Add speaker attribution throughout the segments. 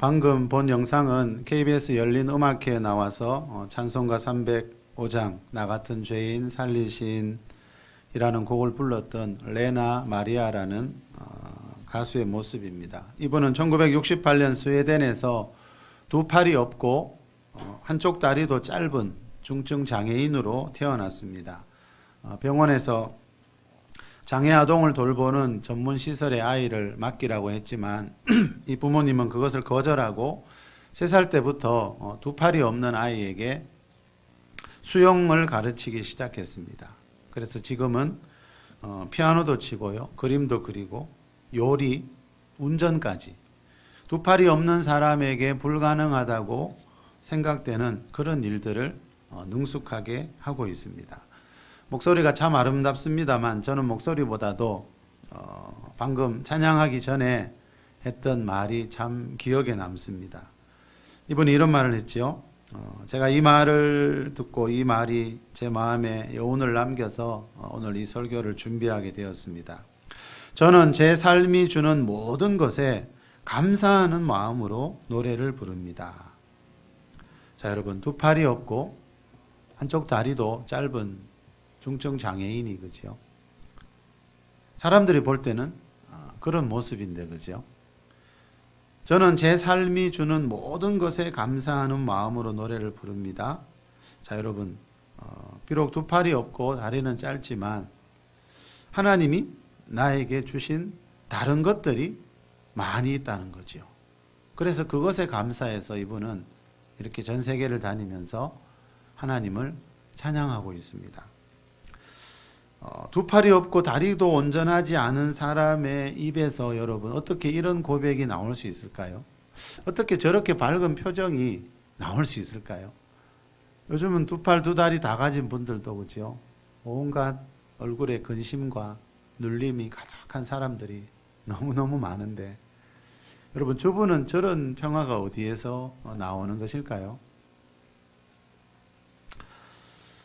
Speaker 1: 방금 본 영상은 KBS 열린 음악회에 나와서 찬송가 305장 나 같은 죄인 살리신이라는 곡을 불렀던 레나 마리아라는 가수의 모습입니다. 이분은 1968년 스웨덴에서 두 팔이 없고 한쪽 다리도 짧은 중증 장애인으로 태어났습니다. 병원에서 장애 아동을 돌보는 전문 시설에 아이를 맡기라고 했지만 이 부모님은 그것을 거절하고 3살 때부터 두 팔이 없는 아이에게 수영을 가르치기 시작했습니다. 그래서 지금은 피아노도 치고요, 그림도 그리고 요리, 운전까지 두 팔이 없는 사람에게 불가능하다고 생각되는 그런 일들을 능숙하게 하고 있습니다. 목소리가 참 아름답습니다만 저는 목소리보다도 방금 찬양하기 전에 했던 말이 참 기억에 남습니다. 이분이 이런 말을 했죠. 제가 이 말을 듣고 이 말이 제 마음에 여운을 남겨서 오늘 이 설교를 준비하게 되었습니다. 저는 제 삶이 주는 모든 것에 감사하는 마음으로 노래를 부릅니다. 자, 여러분, 두 팔이 없고 한쪽 다리도 짧은 중증 장애인이, 그죠? 사람들이 볼 때는 그런 모습인데, 그죠? 저는 제 삶이 주는 모든 것에 감사하는 마음으로 노래를 부릅니다. 자, 여러분, 비록 두 팔이 없고 다리는 짧지만 하나님이 나에게 주신 다른 것들이 많이 있다는 거죠. 그래서 그것에 감사해서 이분은 이렇게 전 세계를 다니면서 하나님을 찬양하고 있습니다. 두 팔이 없고 다리도 온전하지 않은 사람의 입에서 여러분 어떻게 이런 고백이 나올 수 있을까요? 어떻게 저렇게 밝은 표정이 나올 수 있을까요? 요즘은 두 팔 두 다리 다 가진 분들도 그죠? 온갖 얼굴에 근심과 눌림이 가득한 사람들이 너무너무 많은데 여러분, 주부는 저런 평화가 어디에서 나오는 것일까요?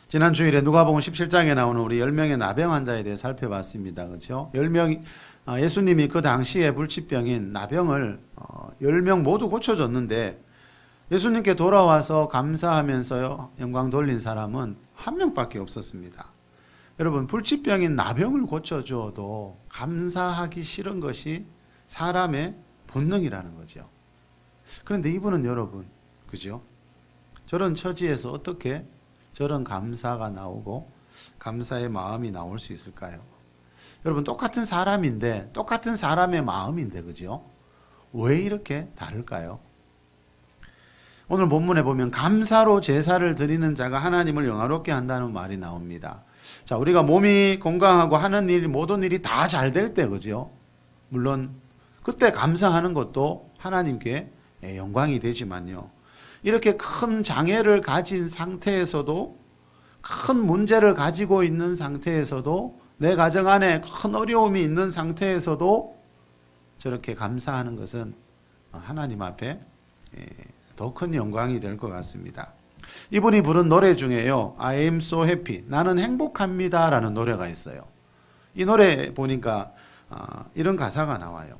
Speaker 1: 지난 주일에 누가복음 17장에 나오는 우리 10명의 나병 환자에 대해 살펴봤습니다. 그렇죠? 10명, 예수님이 그 당시에 불치병인 나병을 10명 모두 고쳐줬는데 예수님께 돌아와서 감사하면서 영광 돌린 사람은 한 명밖에 없었습니다. 여러분, 불치병인 나병을 고쳐줘도 감사하기 싫은 것이 사람의 본능이라는 거죠. 그런데 이분은 여러분, 그죠? 저런 처지에서 어떻게 저런 감사가 나오고 감사의 마음이 나올 수 있을까요? 여러분, 똑같은 사람인데 똑같은 사람의 마음인데 그죠? 왜 이렇게 다를까요? 오늘 본문에 보면 감사로 제사를 드리는 자가 하나님을 영화롭게 한다는 말이 나옵니다. 자, 우리가 몸이 건강하고 하는 일, 모든 일이 다 잘 될 때 그죠? 물론 그때 감사하는 것도 하나님께 영광이 되지만요, 이렇게 큰 장애를 가진 상태에서도, 큰 문제를 가지고 있는 상태에서도, 내 가정 안에 큰 어려움이 있는 상태에서도 저렇게 감사하는 것은 하나님 앞에 더 큰 영광이 될 것 같습니다. 이분이 부른 노래 중에요, I am so happy, 나는 행복합니다 라는 노래가 있어요. 이 노래 보니까 이런 가사가 나와요.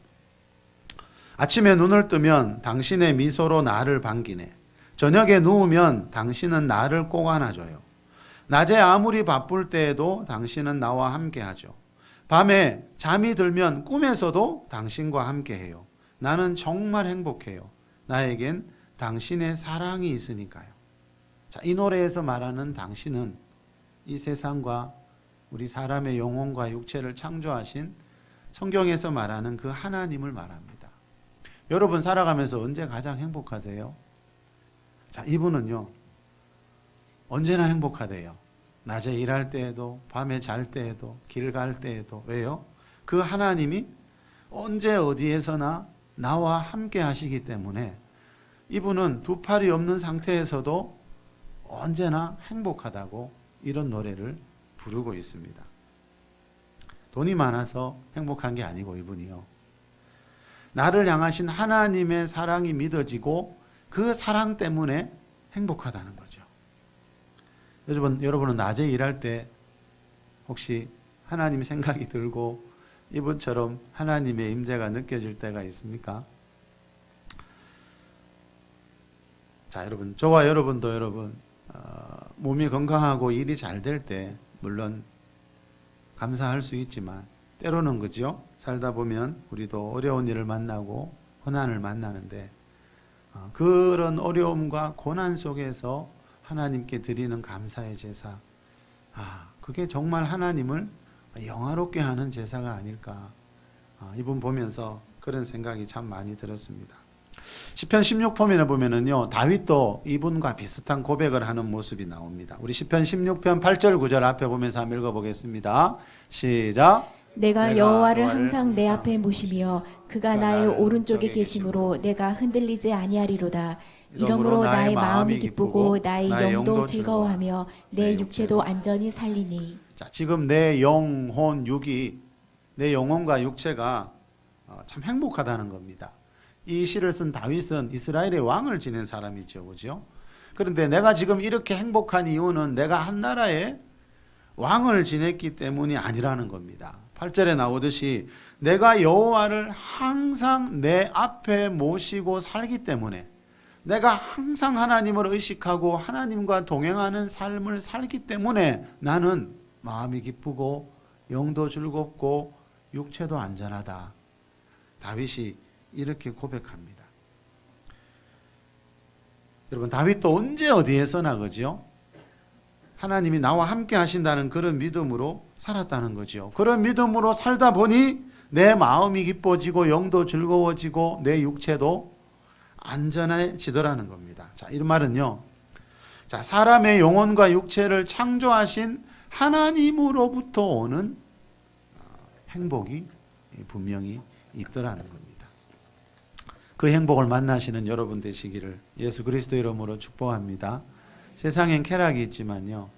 Speaker 1: 아침에 눈을 뜨면 당신의 미소로 나를 반기네. 저녁에 누우면 당신은 나를 꼭 안아줘요. 낮에 아무리 바쁠 때에도 당신은 나와 함께하죠. 밤에 잠이 들면 꿈에서도 당신과 함께해요. 나는 정말 행복해요. 나에겐 당신의 사랑이 있으니까요. 자, 이 노래에서 말하는 당신은 이 세상과 우리 사람의 영혼과 육체를 창조하신 성경에서 말하는 그 하나님을 말합니다. 여러분 살아가면서 언제 가장 행복하세요? 자, 이분은요, 언제나 행복하대요. 낮에 일할 때에도, 밤에 잘 때에도, 길 갈 때에도. 왜요? 그 하나님이 언제 어디에서나 나와 함께 하시기 때문에 이분은 두 팔이 없는 상태에서도 언제나 행복하다고 이런 노래를 부르고 있습니다. 돈이 많아서 행복한 게 아니고 이분이요, 나를 향하신 하나님의 사랑이 믿어지고 그 사랑 때문에 행복하다는 거죠. 여러분은 낮에 일할 때 혹시 하나님 생각이 들고 이분처럼 하나님의 임재가 느껴질 때가 있습니까? 자, 여러분, 저와 여러분도 몸이 건강하고 일이 잘 될 때 물론 감사할 수 있지만 때로는 그죠? 살다 보면 우리도 어려운 일을 만나고 고난을 만나는데 그런 어려움과 고난 속에서 하나님께 드리는 감사의 제사, 그게 정말 하나님을 영화롭게 하는 제사가 아닐까. 이분 보면서 그런 생각이 참 많이 들었습니다. 시편 16편에 보면은요, 다윗도 이분과 비슷한 고백을 하는 모습이 나옵니다. 우리 시편 16편 8절 9절 앞에 보면서 한번 읽어보겠습니다. 시작.
Speaker 2: 내가 여호와를 항상 내 앞에 모시며 그가 나의 오른쪽에 계심으로 내가 흔들리지 아니하리로다. 이러므로 나의 마음이 기쁘고 나의 영도 즐거워하며 내 육체도 안전히 살리니.
Speaker 1: 자, 지금 내 영혼 육이, 내 영혼과 육체가 참 행복하다는 겁니다. 이 시를 쓴 다윗은 이스라엘의 왕을 지낸 사람이죠, 그죠? 그런데 내가 지금 이렇게 행복한 이유는 내가 한 나라의 왕을 지냈기 때문이 아니라는 겁니다. 8절에 나오듯이 내가 여호와를 항상 내 앞에 모시고 살기 때문에, 내가 항상 하나님을 의식하고 하나님과 동행하는 삶을 살기 때문에 나는 마음이 기쁘고 영도 즐겁고 육체도 안전하다. 다윗이 이렇게 고백합니다. 여러분, 다윗도 언제 어디에서나 그죠? 하나님이 나와 함께 하신다는 그런 믿음으로 살았다는 거죠. 그런 믿음으로 살다 보니 내 마음이 기뻐지고 영도 즐거워지고 내 육체도 안전해지더라는 겁니다. 자, 이 말은요, 자, 사람의 영혼과 육체를 창조하신 하나님으로부터 오는 행복이 분명히 있더라는 겁니다. 그 행복을 만나시는 여러분 되시기를 예수 그리스도 이름으로 축복합니다. 세상엔 쾌락이 있지만요,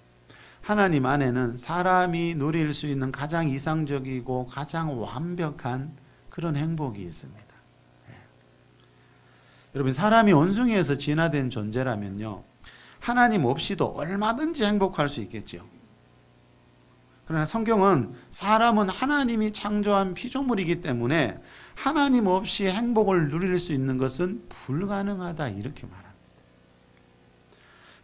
Speaker 1: 하나님 안에는 사람이 누릴 수 있는 가장 이상적이고 가장 완벽한 그런 행복이 있습니다. 여러분, 사람이 원숭이에서 진화된 존재라면요, 하나님 없이도 얼마든지 행복할 수 있겠죠. 그러나 성경은 사람은 하나님이 창조한 피조물이기 때문에 하나님 없이 행복을 누릴 수 있는 것은 불가능하다, 이렇게 말합니다.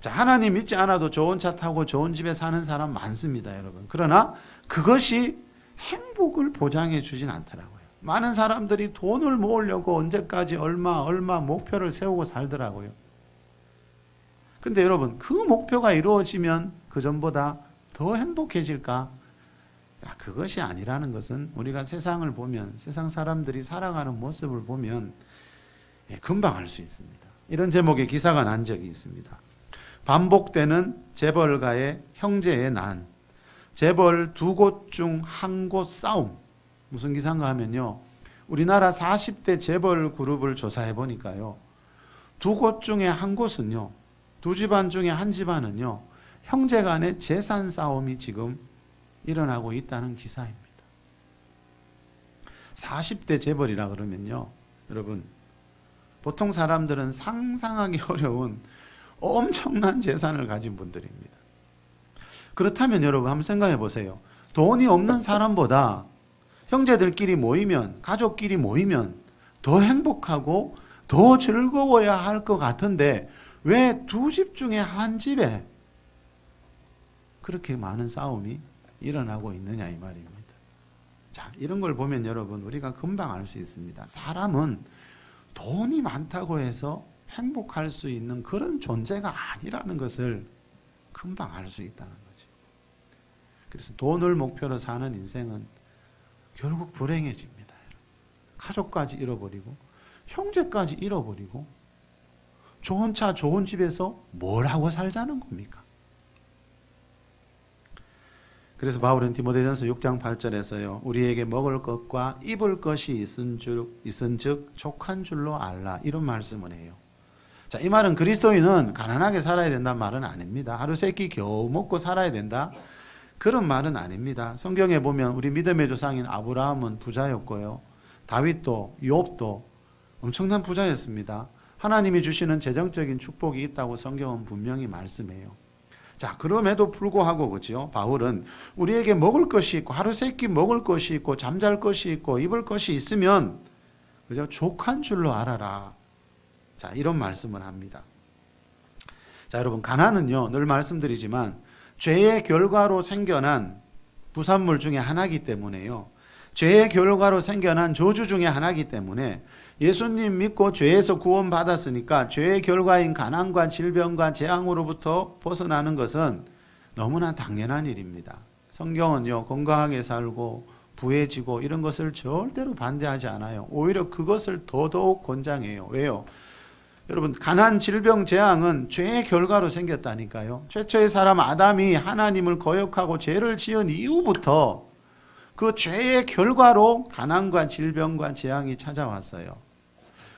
Speaker 1: 자, 하나님 믿지 않아도 좋은 차 타고 좋은 집에 사는 사람 많습니다, 여러분. 그러나 그것이 행복을 보장해 주진 않더라고요. 많은 사람들이 돈을 모으려고 언제까지 얼마 목표를 세우고 살더라고요. 근데 여러분, 그 목표가 이루어지면 그 전보다 더 행복해질까? 그것이 아니라는 것은 우리가 세상을 보면, 세상 사람들이 살아가는 모습을 보면 금방 알 수 있습니다. 이런 제목의 기사가 난 적이 있습니다. 반복되는 재벌가의 형제의 난, 재벌 두 곳 중 한 곳 싸움. 무슨 기사인가 하면요, 우리나라 40대 재벌 그룹을 조사해 보니까요, 두 곳 중에 한 곳은요, 두 집안 중에 한 집안은요, 형제 간의 재산 싸움이 지금 일어나고 있다는 기사입니다. 40대 재벌이라 그러면요, 여러분, 보통 사람들은 상상하기 어려운 엄청난 재산을 가진 분들입니다. 그렇다면 여러분, 한번 생각해 보세요. 돈이 없는 사람보다 형제들끼리 모이면, 가족끼리 모이면 더 행복하고 더 즐거워야 할 것 같은데 왜 두 집 중에 한 집에 그렇게 많은 싸움이 일어나고 있느냐, 이 말입니다. 자, 이런 걸 보면 여러분, 우리가 금방 알 수 있습니다. 사람은 돈이 많다고 해서 행복할 수 있는 그런 존재가 아니라는 것을 금방 알 수 있다는 거죠. 그래서 돈을 목표로 사는 인생은 결국 불행해집니다. 가족까지 잃어버리고 형제까지 잃어버리고 좋은 차 좋은 집에서 뭘 하고 살자는 겁니까? 그래서 바울은 디모데전서 6장 8절에서요, 우리에게 먹을 것과 입을 것이 있은즉 족한 줄로 알라, 이런 말씀을 해요. 자, 이 말은 그리스도인은 가난하게 살아야 된다는 말은 아닙니다. 하루 세 끼 겨우 먹고 살아야 된다, 그런 말은 아닙니다. 성경에 보면 우리 믿음의 조상인 아브라함은 부자였고요, 다윗도 욥도 엄청난 부자였습니다. 하나님이 주시는 재정적인 축복이 있다고 성경은 분명히 말씀해요. 자, 그럼에도 불구하고 그죠, 바울은 우리에게 먹을 것이 있고 하루 세 끼 먹을 것이 있고 잠잘 것이 있고 입을 것이 있으면 그죠, 족한 줄로 알아라. 자, 이런 말씀을 합니다. 자, 여러분, 가난은요, 늘 말씀드리지만 죄의 결과로 생겨난 부산물 중에 하나이기 때문에요. 죄의 결과로 생겨난 저주 중에 하나이기 때문에 예수님 믿고 죄에서 구원받았으니까 죄의 결과인 가난과 질병과 재앙으로부터 벗어나는 것은 너무나 당연한 일입니다. 성경은요, 건강하게 살고 부해지고 이런 것을 절대로 반대하지 않아요. 오히려 그것을 더더욱 권장해요. 왜요? 여러분, 가난, 질병, 재앙은 죄의 결과로 생겼다니까요. 최초의 사람 아담이 하나님을 거역하고 죄를 지은 이후부터 그 죄의 결과로 가난과 질병과 재앙이 찾아왔어요.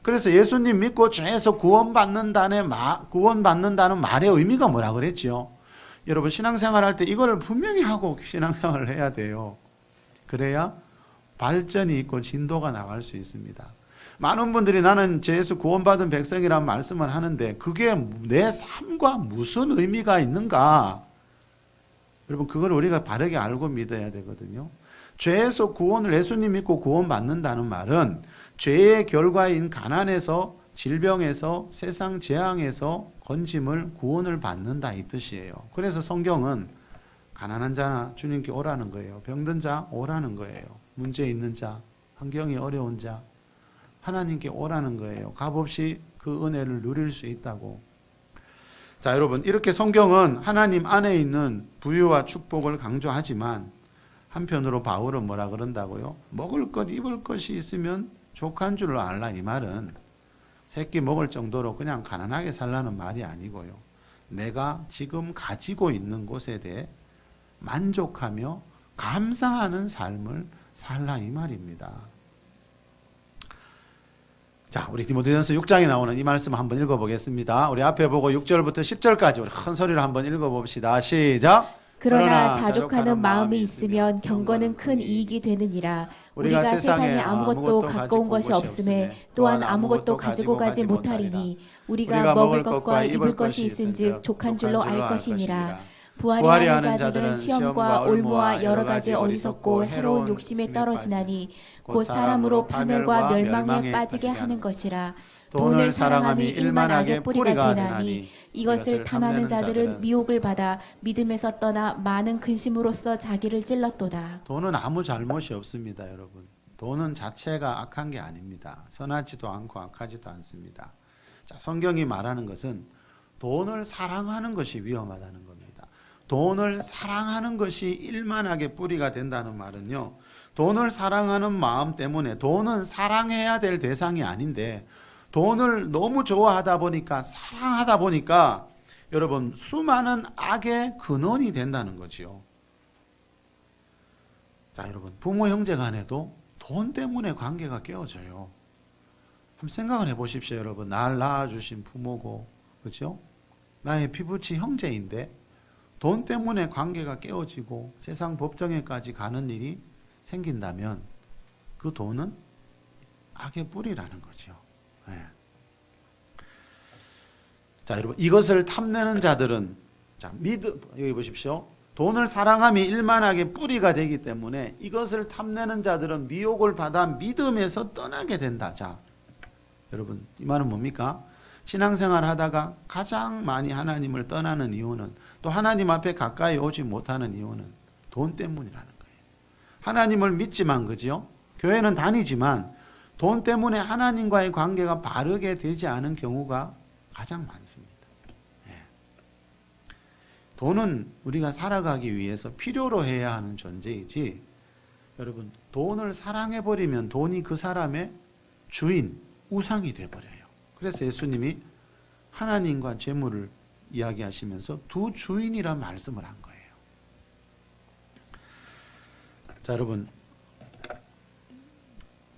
Speaker 1: 그래서 예수님 믿고 죄에서 구원받는다는 말의 의미가 뭐라 그랬죠? 여러분, 신앙생활 할 때 이걸 분명히 하고 신앙생활을 해야 돼요. 그래야 발전이 있고 진도가 나갈 수 있습니다. 많은 분들이 나는 죄에서 구원받은 백성이라는 말씀을 하는데 그게 내 삶과 무슨 의미가 있는가? 여러분, 그걸 우리가 바르게 알고 믿어야 되거든요. 죄에서 구원을 예수님 믿고 구원받는다는 말은 죄의 결과인 가난에서 질병에서 세상 재앙에서 건짐을 구원을 받는다 이 뜻이에요. 그래서 성경은 가난한 자나 주님께 오라는 거예요. 병든 자 오라는 거예요. 문제 있는 자, 환경이 어려운 자 하나님께 오라는 거예요. 값없이 그 은혜를 누릴 수 있다고. 자, 여러분, 이렇게 성경은 하나님 안에 있는 부유와 축복을 강조하지만 한편으로 바울은 뭐라 그런다고요? 먹을 것 입을 것이 있으면 족한 줄을 알라. 이 말은 새끼 먹을 정도로 그냥 가난하게 살라는 말이 아니고요. 내가 지금 가지고 있는 곳에 대해 만족하며 감사하는 삶을 살라 이 말입니다. 자, 우리 디모데전서 6장에 나오는 이 말씀 한번 읽어보겠습니다. 우리 앞에 보고 6절부터 10절까지 우리 큰 소리로 한번 읽어봅시다. 시작.
Speaker 2: 그러나 자족하는 마음이 있으면 경건은 큰 이익이 되느니라. 우리가 세상에 아무것도 갖고 온 것이 없음에 또한 아무것도 가지고 가지 못하리니 우리가 먹을 것과 입을 것이 있은즉 족한 줄로 알 것이니라. 부활이 하는 자들은 시험과 올무와 여러 가지 어리석고 해로운 욕심에 떨어지나니 곧 사람으로 파멸과 멸망에 빠지게 하는 것이라. 돈을 사랑함이 일만 악의 뿌리가 되나니 이것을 탐하는 자들은 미혹을 받아 믿음에서 떠나 많은 근심으로써 자기를 찔렀도다.
Speaker 1: 돈은 아무 잘못이 없습니다, 여러분. 돈은 자체가 악한 게 아닙니다. 선하지도 않고 악하지도 않습니다. 자, 성경이 말하는 것은 돈을 사랑하는 것이 위험하다는 겁니다. 돈을 사랑하는 것이 일만하게 뿌리가 된다는 말은요, 돈을 사랑하는 마음 때문에 돈은 사랑해야 될 대상이 아닌데 돈을 너무 좋아하다 보니까 사랑하다 보니까 여러분 수많은 악의 근원이 된다는 거지요. 자, 여러분, 부모 형제 간에도 돈 때문에 관계가 깨어져요. 한번 생각을 해보십시오. 여러분, 날 낳아주신 부모고, 그렇죠? 나의 피부치 형제인데 돈 때문에 관계가 깨어지고 세상 법정에까지 가는 일이 생긴다면 그 돈은 악의 뿌리라는 거죠. 네. 자, 여러분, 이것을 탐내는 자들은, 자, 여기 보십시오. 돈을 사랑함이 일만하게 뿌리가 되기 때문에 이것을 탐내는 자들은 미혹을 받아 믿음에서 떠나게 된다. 자, 여러분, 이 말은 뭡니까? 신앙생활 하다가 가장 많이 하나님을 떠나는 이유는, 또 하나님 앞에 가까이 오지 못하는 이유는 돈 때문이라는 거예요. 하나님을 믿지만, 그죠? 교회는 다니지만 돈 때문에 하나님과의 관계가 바르게 되지 않은 경우가 가장 많습니다. 예. 돈은 우리가 살아가기 위해서 필요로 해야 하는 존재이지, 여러분, 돈을 사랑해버리면 돈이 그 사람의 주인, 우상이 돼버려요. 그래서 예수님이 하나님과 재물을 이야기하시면서 두 주인이란 말씀을 한 거예요. 자, 여러분,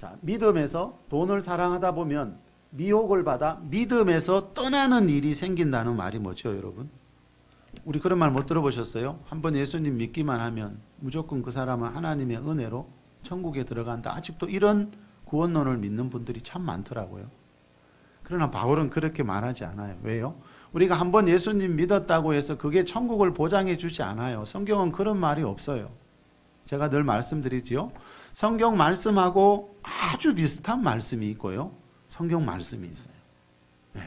Speaker 1: 자, 믿음에서 돈을 사랑하다 보면 미혹을 받아 믿음에서 떠나는 일이 생긴다는 말이 뭐죠, 여러분? 우리 그런 말 못 들어보셨어요? 한번 예수님 믿기만 하면 무조건 그 사람은 하나님의 은혜로 천국에 들어간다. 아직도 이런 구원론을 믿는 분들이 참 많더라고요. 그러나 바울은 그렇게 말하지 않아요. 왜요? 우리가 한번 예수님 믿었다고 해서 그게 천국을 보장해 주지 않아요. 성경은 그런 말이 없어요. 제가 늘 말씀드리지요. 성경 말씀하고 아주 비슷한 말씀이 있고요. 성경 말씀이 있어요. 네.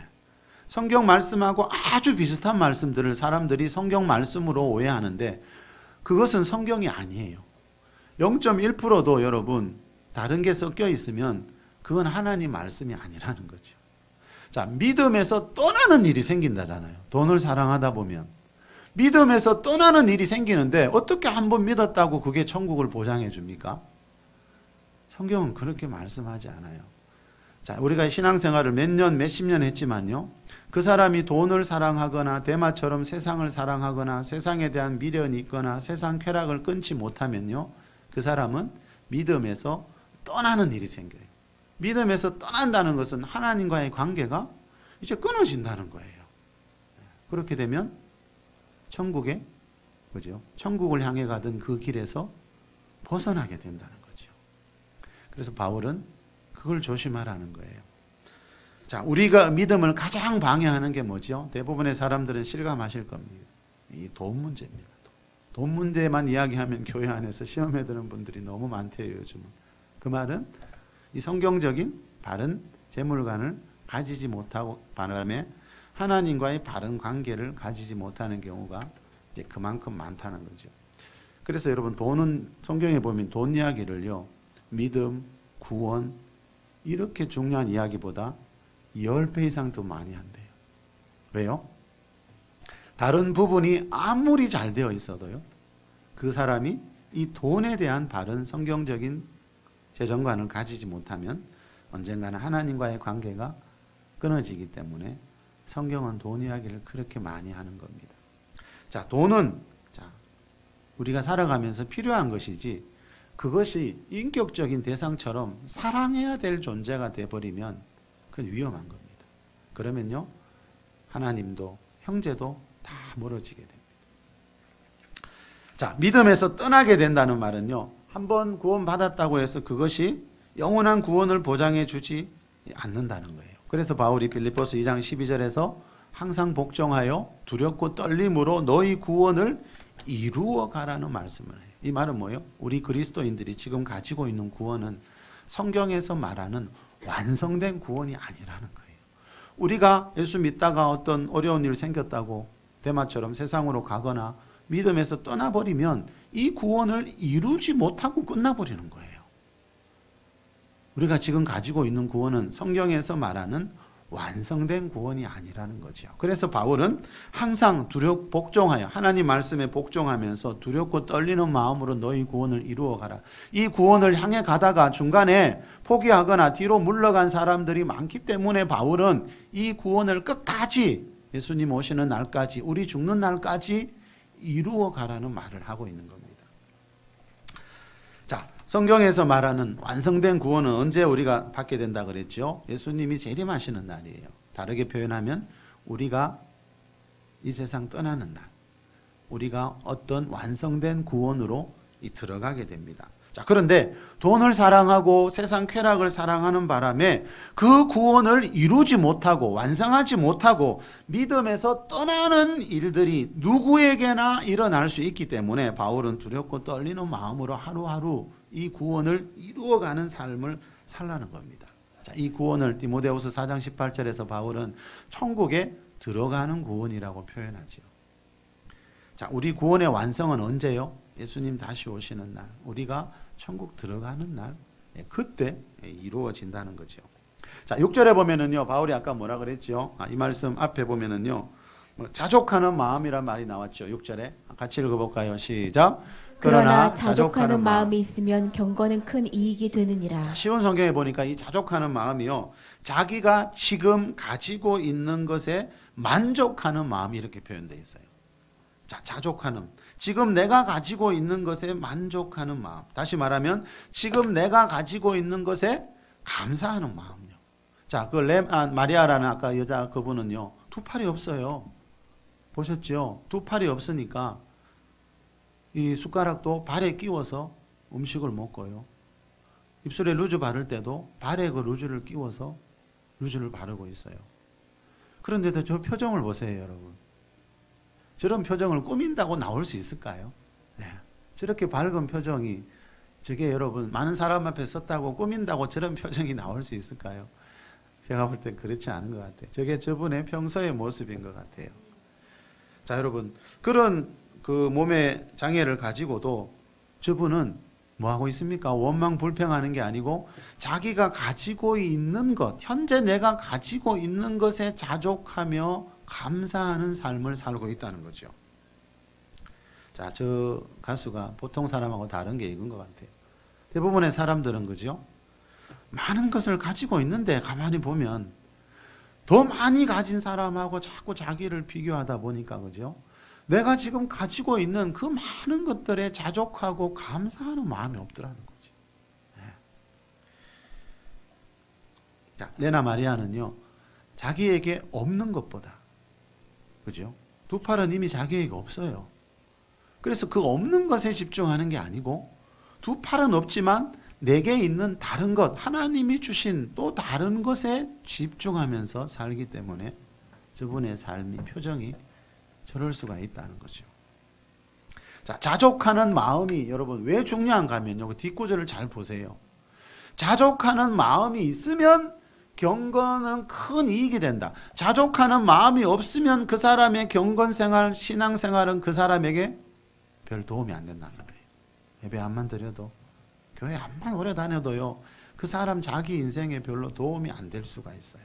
Speaker 1: 성경 말씀하고 아주 비슷한 말씀들을 사람들이 성경 말씀으로 오해하는데 그것은 성경이 아니에요. 0.1%도 여러분 다른 게 섞여 있으면 그건 하나님 말씀이 아니라는 거죠. 자, 믿음에서 떠나는 일이 생긴다잖아요. 돈을 사랑하다 보면 믿음에서 떠나는 일이 생기는데 어떻게 한번 믿었다고 그게 천국을 보장해 줍니까? 성경은 그렇게 말씀하지 않아요. 자, 우리가 신앙생활을 몇 년, 몇십 년 했지만요. 그 사람이 돈을 사랑하거나 대마처럼 세상을 사랑하거나 세상에 대한 미련이 있거나 세상 쾌락을 끊지 못하면요. 그 사람은 믿음에서 떠나는 일이 생겨요. 믿음에서 떠난다는 것은 하나님과의 관계가 이제 끊어진다는 거예요. 그렇게 되면 천국에, 그죠? 천국을 향해 가던 그 길에서 벗어나게 된다는 거죠. 그래서 바울은 그걸 조심하라는 거예요. 자, 우리가 믿음을 가장 방해하는 게 뭐죠? 대부분의 사람들은 실감하실 겁니다. 이 돈 문제입니다. 돈 문제만 이야기하면 교회 안에서 시험에 드는 분들이 너무 많대요, 요즘은. 그 말은 이 성경적인 바른 재물관을 가지지 못하고 바람에 하나님과의 바른 관계를 가지지 못하는 경우가 이제 그만큼 많다는 거죠. 그래서 여러분 돈은 성경에 보면 돈 이야기를요. 믿음, 구원 이렇게 중요한 이야기보다 10배 이상 더 많이 한대요. 왜요? 다른 부분이 아무리 잘 되어 있어도요. 그 사람이 이 돈에 대한 바른 성경적인 재정관을 가지지 못하면 언젠가는 하나님과의 관계가 끊어지기 때문에 성경은 돈 이야기를 그렇게 많이 하는 겁니다. 자, 돈은 우리가 살아가면서 필요한 것이지 그것이 인격적인 대상처럼 사랑해야 될 존재가 돼버리면 그건 위험한 겁니다. 그러면요 하나님도 형제도 다 멀어지게 됩니다. 자, 믿음에서 떠나게 된다는 말은요 한번 구원받았다고 해서 그것이 영원한 구원을 보장해 주지 않는다는 거예요. 그래서 바울이 빌립보서 2장 12절에서 항상 복종하여 두렵고 떨림으로 너희 구원을 이루어 가라는 말씀을 해요. 이 말은 뭐예요? 우리 그리스도인들이 지금 가지고 있는 구원은 성경에서 말하는 완성된 구원이 아니라는 거예요. 우리가 예수 믿다가 어떤 어려운 일 생겼다고 대마처럼 세상으로 가거나 믿음에서 떠나버리면 이 구원을 이루지 못하고 끝나버리는 거예요. 우리가 지금 가지고 있는 구원은 성경에서 말하는 완성된 구원이 아니라는 거죠. 그래서 바울은 항상 복종하여 하나님 말씀에 복종하면서 두렵고 떨리는 마음으로 너희 구원을 이루어 가라. 이 구원을 향해 가다가 중간에 포기하거나 뒤로 물러간 사람들이 많기 때문에 바울은 이 구원을 끝까지 예수님 오시는 날까지 우리 죽는 날까지 이루어 가라는 말을 하고 있는 겁니다. 자, 성경에서 말하는 완성된 구원은 언제 우리가 받게 된다 그랬죠? 예수님이 재림하시는 날이에요. 다르게 표현하면 우리가 이 세상 떠나는 날, 우리가 어떤 완성된 구원으로 들어가게 됩니다. 자, 그런데 돈을 사랑하고 세상 쾌락을 사랑하는 바람에 그 구원을 이루지 못하고 완성하지 못하고 믿음에서 떠나는 일들이 누구에게나 일어날 수 있기 때문에 바울은 두렵고 떨리는 마음으로 하루하루 이 구원을 이루어가는 삶을 살라는 겁니다. 자, 이 구원을 디모데후서 4장 18절에서 바울은 천국에 들어가는 구원이라고 표현하죠. 자, 우리 구원의 완성은 언제요? 예수님 다시 오시는 날, 우리가 천국 들어가는 날, 그때 이루어진다는 거죠. 자, 6절에 보면은요, 바울이 아까 뭐라 그랬죠? 이 말씀 앞에 보면은요, 자족하는 마음이란 말이 나왔죠. 6절에 같이 읽어볼까요? 시작.
Speaker 2: 그러나 자족하는 마음이 있으면 경건은 큰 이익이 되느니라.
Speaker 1: 쉬운 성경에 보니까 이 자족하는 마음이요, 자기가 지금 가지고 있는 것에 만족하는 마음이 이렇게 표현되어 있어요. 자, 자족하는, 지금 내가 가지고 있는 것에 만족하는 마음. 다시 말하면 지금 내가 가지고 있는 것에 감사하는 마음요. 자, 그 마리아라는 아까 여자 그분은요, 두 팔이 없어요. 보셨죠? 두 팔이 없으니까 이 숟가락도 발에 끼워서 음식을 먹고요. 입술에 루즈 바를 때도 발에 그 루즈를 끼워서 루즈를 바르고 있어요. 그런데도 저 표정을 보세요, 여러분. 저런 표정을 꾸민다고 나올 수 있을까요? 네. 저렇게 밝은 표정이 저게 여러분 많은 사람 앞에 섰다고 꾸민다고 저런 표정이 나올 수 있을까요? 제가 볼 땐 그렇지 않은 것 같아요. 저게 저분의 평소의 모습인 것 같아요. 자, 여러분, 그런 그 몸의 장애를 가지고도 저분은 뭐 하고 있습니까? 원망 불평하는 게 아니고 자기가 가지고 있는 것, 현재 내가 가지고 있는 것에 자족하며 감사하는 삶을 살고 있다는 거죠. 자, 저 가수가 보통 사람하고 다른 게 이건 것 같아요. 대부분의 사람들은 그죠? 많은 것을 가지고 있는데 가만히 보면 더 많이 가진 사람하고 자꾸 자기를 비교하다 보니까 그죠? 내가 지금 가지고 있는 그 많은 것들에 자족하고 감사하는 마음이 없더라는 거지. 네. 자, 레나 마리아는요, 자기에게 없는 것보다, 그죠? 두 팔은 이미 자기에게 없어요. 그래서 그 없는 것에 집중하는 게 아니고, 두 팔은 없지만 내게 있는 다른 것, 하나님이 주신 또 다른 것에 집중하면서 살기 때문에 저분의 삶이, 표정이 저럴 수가 있다는 거죠. 자, 자족하는 마음이 여러분 왜 중요한가 하면요. 그 뒷구절을 잘 보세요. 자족하는 마음이 있으면 경건은 큰 이익이 된다. 자족하는 마음이 없으면 그 사람의 경건생활, 신앙생활은 그 사람에게 별 도움이 안 된다는 거예요. 예배 안만 드려도, 교회 안만 오래 다녀도요, 그 사람 자기 인생에 별로 도움이 안 될 수가 있어요.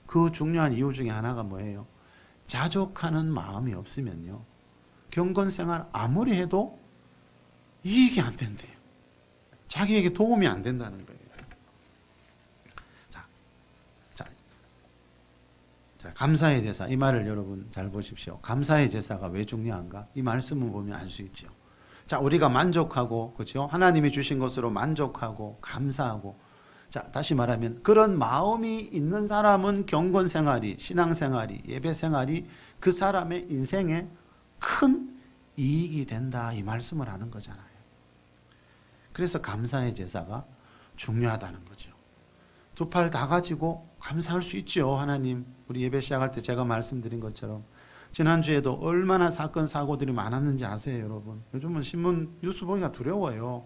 Speaker 1: 그 중요한 이유 중에 하나가 뭐예요? 자족하는 마음이 없으면요, 경건생활 아무리 해도 이익이 안 된대요. 자기에게 도움이 안 된다는 거예요. 자, 감사의 제사, 이 말을 여러분 잘 보십시오. 감사의 제사가 왜 중요한가? 이 말씀을 보면 알 수 있죠. 자, 우리가 만족하고, 그렇죠? 하나님이 주신 것으로 만족하고 감사하고, 자, 다시 말하면 그런 마음이 있는 사람은 경건 생활이, 신앙 생활이, 예배 생활이 그 사람의 인생에 큰 이익이 된다, 이 말씀을 하는 거잖아요. 그래서 감사의 제사가 중요하다는 거죠. 두 팔 다 가지고 감사할 수 있죠. 하나님, 우리 예배 시작할 때 제가 말씀드린 것처럼 지난주에도 얼마나 사건 사고들이 많았는지 아세요, 여러분? 요즘은 신문 뉴스 보기가 두려워요.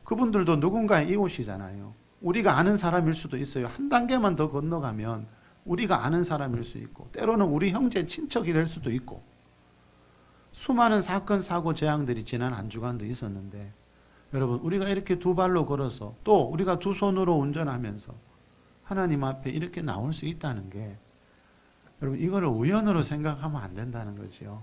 Speaker 1: 그분들도 누군가의 이웃이잖아요. 우리가 아는 사람일 수도 있어요. 한 단계만 더 건너가면 우리가 아는 사람일 수 있고, 때로는 우리 형제 친척이 될 수도 있고, 수많은 사건 사고 재앙들이 지난 한 주간도 있었는데, 여러분, 우리가 이렇게 두 발로 걸어서 또 우리가 두 손으로 운전하면서 하나님 앞에 이렇게 나올 수 있다는 게, 여러분, 이거를 우연으로 생각하면 안 된다는 거죠.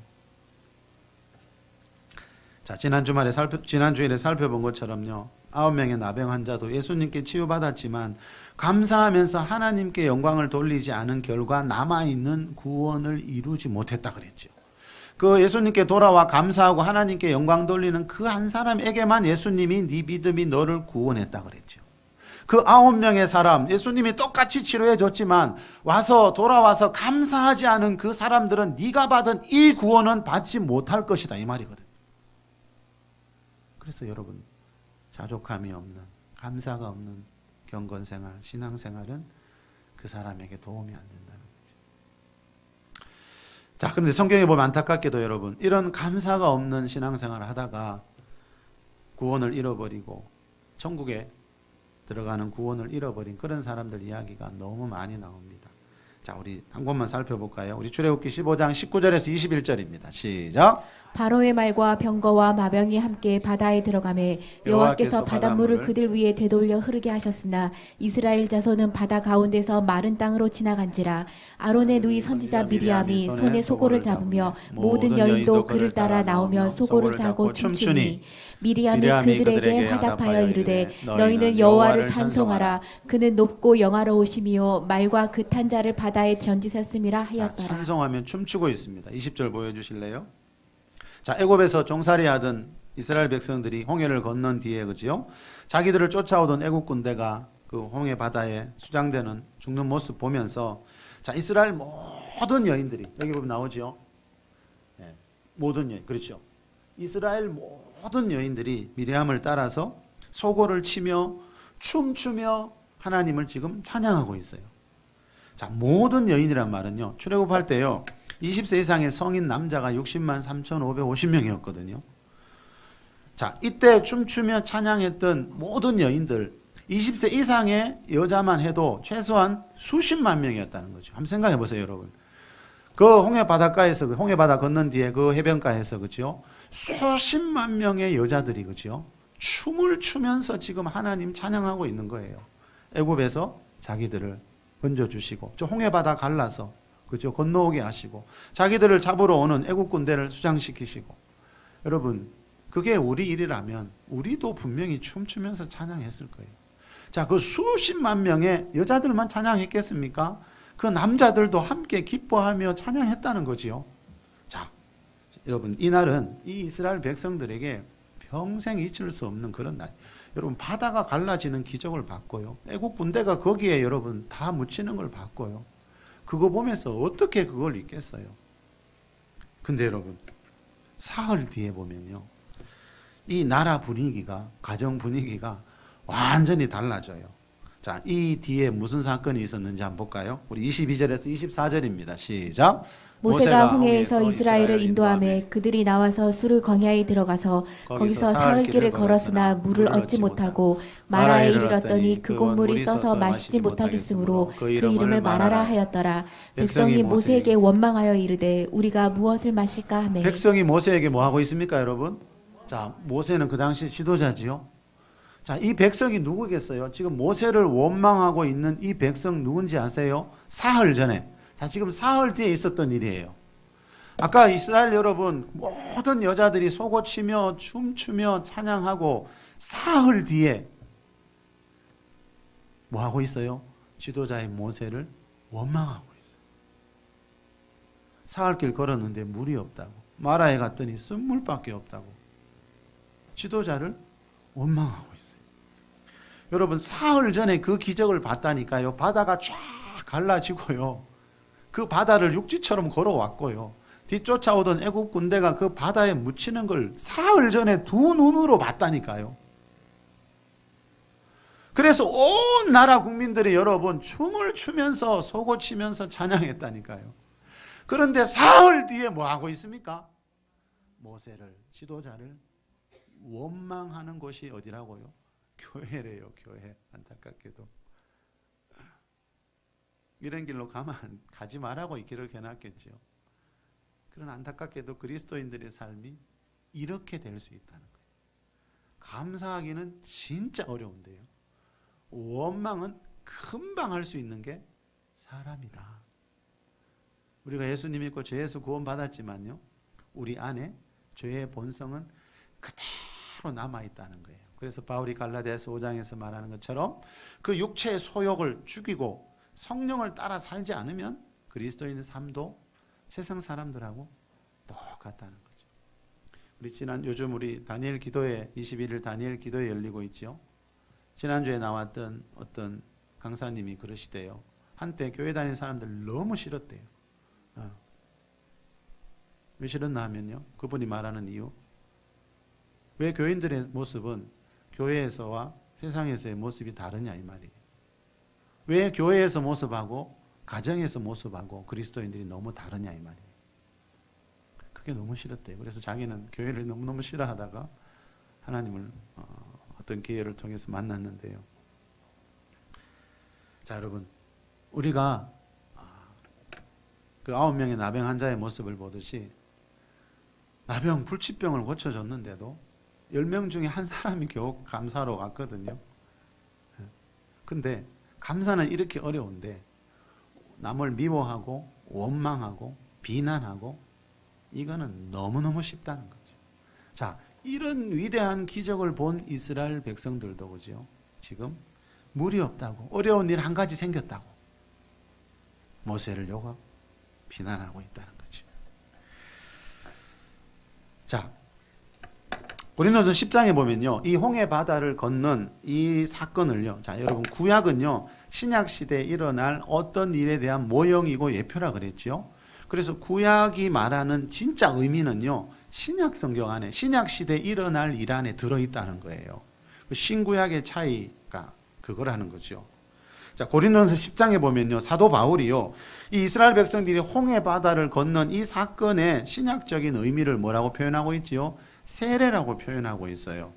Speaker 1: 자, 지난 주일에 살펴본 것처럼요, 9명의 나병 환자도 예수님께 치유받았지만 감사하면서 하나님께 영광을 돌리지 않은 결과 남아있는 구원을 이루지 못했다 그랬죠. 그 예수님께 돌아와 감사하고 하나님께 영광 돌리는 그 한 사람에게만 예수님이 네 믿음이 너를 구원했다 그랬죠. 그 9명의 사람, 예수님이 똑같이 치료해 줬지만 돌아와서 감사하지 않은 그 사람들은 네가 받은 이 구원은 받지 못할 것이다, 이 말이거든. 그래서 여러분, 자족함이 없는, 감사가 없는 경건생활, 신앙생활은 그 사람에게 도움이 안 된다는 거죠. 자, 그런데 성경에 보면 안타깝게도 여러분, 이런 감사가 없는 신앙생활을 하다가 구원을 잃어버리고 천국에 들어가는 구원을 잃어버린 그런 사람들 이야기가 너무 많이 나옵니다. 자, 우리 한 권만 살펴볼까요? 우리 출애굽기 15장 19절에서 21절입니다. 시작.
Speaker 2: 바로의 말과 병거와 마병이 함께 바다에 들어가매 여호와께서 바닷물을 그들 위에 되돌려 흐르게 하셨으나 이스라엘 자손은 바다 가운데서 마른 땅으로 지나간지라. 아론의 누이 선지자 미리암이 손에 소고를 잡으며 모든 여인도 그를 따라 나오며 소고를 차고 춤추니 미리암이 그들에게 화답하여 이르되 너희는 여호와를 찬송하라. 그는 높고 영화로우시며 말과 그 탄 자를 바다에 던지셨음이라 하였더라.
Speaker 1: 찬송하면 춤추고 있습니다. 20절 보여주실래요? 자, 애굽에서 종살이하던 이스라엘 백성들이 홍해를 건넌 뒤에, 그죠? 자기들을 쫓아오던 애굽 군대가 그 홍해 바다에 수장되는 죽는 모습 보면서, 자, 이스라엘 모든 여인들이, 여기 보면 나오죠? 네, 모든 여인, 그렇죠? 이스라엘 모든 여인들이 미리암을 따라서 소고를 치며 춤추며 하나님을 지금 찬양하고 있어요. 자, 모든 여인이란 말은요, 출애굽할 때요, 20세 이상의 성인 남자가 60만 3,550명이었거든요. 자, 이때 춤추며 찬양했던 모든 여인들, 20세 이상의 여자만 해도 최소한 수십만 명이었다는 거죠. 한번 생각해 보세요, 여러분. 그 홍해 바닷가에서, 홍해 바다 건넌 뒤에 그 해변가에서, 그죠? 수십만 명의 여자들이, 그죠? 춤을 추면서 지금 하나님 찬양하고 있는 거예요. 애굽에서 자기들을 건져주시고, 저 홍해 바다 갈라서, 그죠? 건너오게 하시고, 자기들을 잡으러 오는 애굽 군대를 수장시키시고. 여러분, 그게 우리 일이라면 우리도 분명히 춤추면서 찬양했을 거예요. 자, 그 수십만 명의 여자들만 찬양했겠습니까? 그 남자들도 함께 기뻐하며 찬양했다는 거지요. 자, 여러분, 이날은 이 이스라엘 백성들에게 평생 잊을 수 없는 그런 날. 여러분, 바다가 갈라지는 기적을 봤고요. 애국 군대가 거기에 여러분 다 묻히는 걸 봤고요. 그거 보면서 어떻게 그걸 잊겠어요? 근데 여러분, 사흘 뒤에 보면요, 이 나라 분위기가, 가정 분위기가 완전히 달라져요. 자, 이 뒤에 무슨 사건이 있었는지 한번 볼까요? 우리 22절에서 24절입니다. 시작.
Speaker 2: 모세가 홍해에서 이스라엘을 인도하매 그들이 나와서 수르 광야에 들어가서 거기서 사흘 길을 걸었으나 물을 얻지 못하고 마라에 이르렀더니 그곳 물이 써서 마시지 못하겠으므로 그 이름을 마라라 하였더라. 백성이 모세에게 원망하여 이르되 우리가 무엇을 마실까 하매.
Speaker 1: 백성이 모세에게 뭐 하고 있습니까, 여러분? 자, 모세는 그 당시 지도자지요. 자, 이 백성이 누구겠어요? 지금 모세를 원망하고 있는 이 백성 누군지 아세요? 사흘 전에. 자, 지금 사흘 뒤에 있었던 일이에요. 아까 이스라엘 여러분, 모든 여자들이 속옷치며 춤추며 찬양하고 사흘 뒤에 뭐 하고 있어요? 지도자의 모세를 원망하고 있어요. 사흘길 걸었는데 물이 없다고. 마라에 갔더니 쓴물밖에 없다고. 지도자를 원망하고 있어요. 여러분, 사흘 전에 그 기적을 봤다니까요. 바다가 쫙 갈라지고요. 그 바다를 육지처럼 걸어왔고요. 뒤쫓아오던 애국 군대가 그 바다에 묻히는 걸 사흘 전에 두 눈으로 봤다니까요. 그래서 온 나라 국민들이 여러분 춤을 추면서 속옷치면서 찬양했다니까요. 그런데 사흘 뒤에 뭐 하고 있습니까? 모세를, 지도자를 원망하는 곳이 어디라고요? 교회래요, 교회. 안타깝게도 이런 길로 가지 말라고 이 길을 겨놨겠죠. 그런 안타깝게도 그리스도인들의 삶이 이렇게 될 수 있다는 거예요. 감사하기는 진짜 어려운데요, 원망은 금방 할 수 있는 게 사람이다. 우리가 예수님 믿고 죄에서 구원 받았지만요, 우리 안에 죄의 본성은 그대로 남아있다는 거예요. 그래서 바울이 갈라디아서 5장에서 말하는 것처럼 그 육체의 소욕을 죽이고 성령을 따라 살지 않으면 그리스도인의 삶도 세상 사람들하고 똑같다는 거죠. 우리 요즘 우리 다니엘 기도회 21일 다니엘 기도회 열리고 있죠. 지난주에 나왔던 어떤 강사님이 그러시대요. 한때 교회 다니는 사람들 너무 싫었대요. 왜 싫었나 하면요, 그분이 말하는 이유, 왜 교인들의 모습은 교회에서와 세상에서의 모습이 다르냐 이 말이에요. 왜 교회에서 모습하고 가정에서 모습하고 그리스도인들이 너무 다르냐 이 말이에요. 그게 너무 싫었대요. 그래서 자기는 교회를 너무너무 싫어하다가 하나님을 어떤 기회를 통해서 만났는데요. 자, 여러분, 우리가 그 9명의 나병 환자의 모습을 보듯이 나병 불치병을 고쳐줬는데도 10명 중에 한 사람이 겨우 감사로 왔거든요. 근데 감사는 이렇게 어려운데 남을 미워하고 원망하고 비난하고 이거는 너무너무 쉽다는 거죠. 자, 이런 위대한 기적을 본 이스라엘 백성들도 그죠? 지금 물이 없다고, 어려운 일 한 가지 생겼다고 모세를 욕하고 비난하고 있다는 거죠. 자, 고린도서 10장에 보면요, 이 홍해 바다를 건넌 이 사건을요, 자, 여러분, 구약은요 신약 시대에 일어날 어떤 일에 대한 모형이고 예표라 그랬죠. 그래서 구약이 말하는 진짜 의미는요, 신약 성경 안에, 신약 시대에 일어날 일 안에 들어있다는 거예요. 신구약의 차이가 그걸 하는 거죠. 자, 고린도서 10장에 보면요, 사도 바울이요, 이 이스라엘 백성들이 홍해 바다를 건넌 이 사건의 신약적인 의미를 뭐라고 표현하고 있지요? 세례라고 표현하고 있어요.